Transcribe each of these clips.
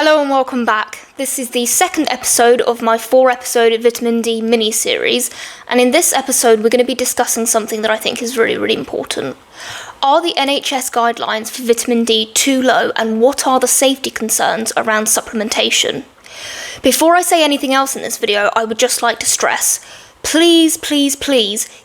Hello and welcome back. This is the second episode of my 4-episode vitamin D mini-series, and in this episode we're going to be discussing something that I think is really important. Are the NHS guidelines for vitamin D too low, and what are the safety concerns around supplementation? Before I say anything else in this video, I would just like to stress, please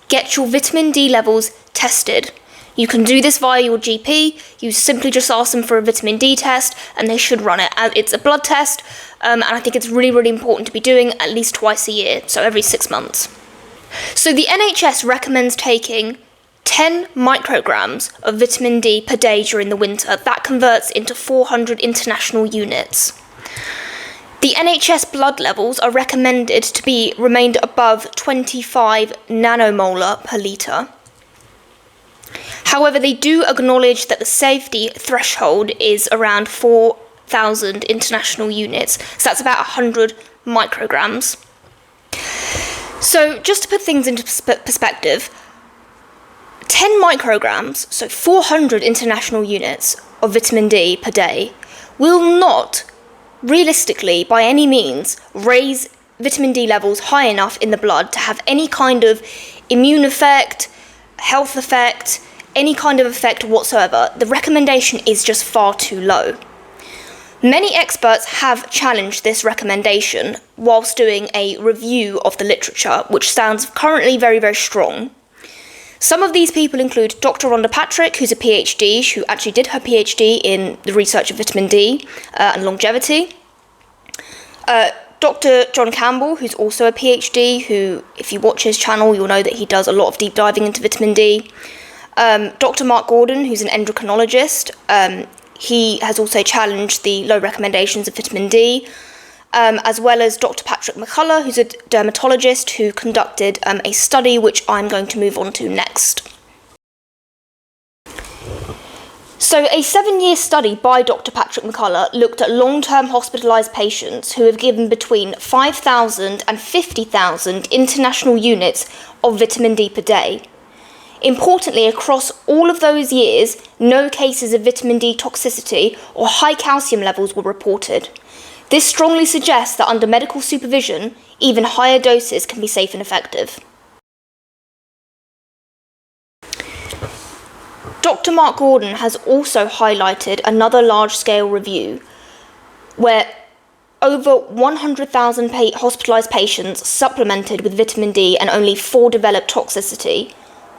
get your vitamin D levels tested. You can do this via your GP. You simply just ask them for a vitamin D test and they should run it. It's a blood test, and I think it's really important to be doing at least twice a year, so every 6 months. So the NHS recommends taking 10 micrograms of vitamin D per day during the winter. That converts into 400 international units. The NHS blood levels are recommended to be remained above 25 nanomolar per litre. However, they do acknowledge that the safety threshold is around 4,000 international units, so that's about 100 micrograms. So just to put things into perspective, 10 micrograms, so 400 international units of vitamin D per day, will not realistically, by any means, raise vitamin D levels high enough in the blood to have any kind of immune effect, health effect, any kind of effect whatsoever. The recommendation is just far too low. Many experts have challenged this recommendation whilst doing a review of the literature, which sounds currently very strong. Some of these people include Dr. Rhonda Patrick, who's a PhD, who actually did her PhD in the research of vitamin D and longevity. Dr. John Campbell, who's also a PhD, who, if you watch his channel, you'll know that he does a lot of deep diving into vitamin D. Dr. Mark Gordon, who's an endocrinologist, he has also challenged the low recommendations of vitamin D, as well as Dr. Patrick McCullough, who's a dermatologist who conducted a study which I'm going to move on to next. So a 7-year study by Dr. Patrick McCullough looked at long-term hospitalised patients who have given between 5,000 and 50,000 international units of vitamin D per day. Importantly, across all of those years, no cases of vitamin D toxicity or high calcium levels were reported. This strongly suggests that under medical supervision, even higher doses can be safe and effective. Dr. Mark Gordon has also highlighted another large-scale review where over 100,000 hospitalised patients supplemented with vitamin D and only 4 developed toxicity.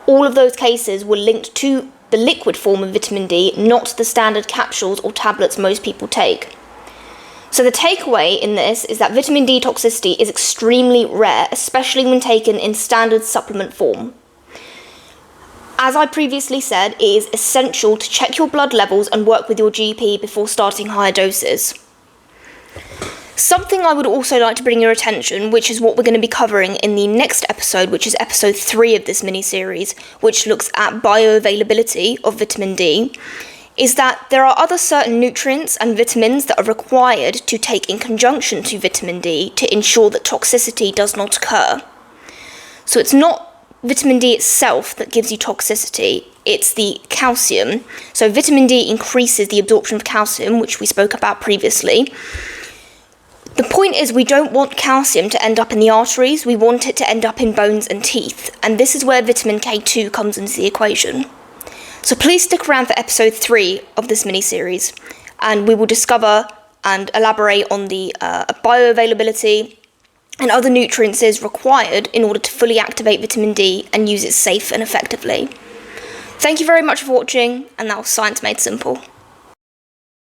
All of those cases were linked to the liquid form of vitamin D, not the standard capsules or tablets most people take. So the takeaway in this is that vitamin D toxicity is extremely rare, especially when taken in standard supplement form. As I previously said, it is essential to check your blood levels and work with your GP before starting higher doses. Something I would also like to bring your attention, which is what we're going to be covering in the next episode, which is episode 3 of this mini-series, which looks at bioavailability of vitamin D, is that there are other certain nutrients and vitamins that are required to take in conjunction to vitamin D to ensure that toxicity does not occur. So it's not vitamin D itself that gives you toxicity, it's the calcium. So vitamin D increases the absorption of calcium, which we spoke about previously. The point is, we don't want calcium to end up in the arteries, we want it to end up in bones and teeth, and this is where vitamin K2 comes into the equation. So please stick around for episode 3 of this mini-series, and we will discover and elaborate on the bioavailability and other nutrients required in order to fully activate vitamin D and use it safe and effectively. Thank you very much for watching, and that was Science Made Simple.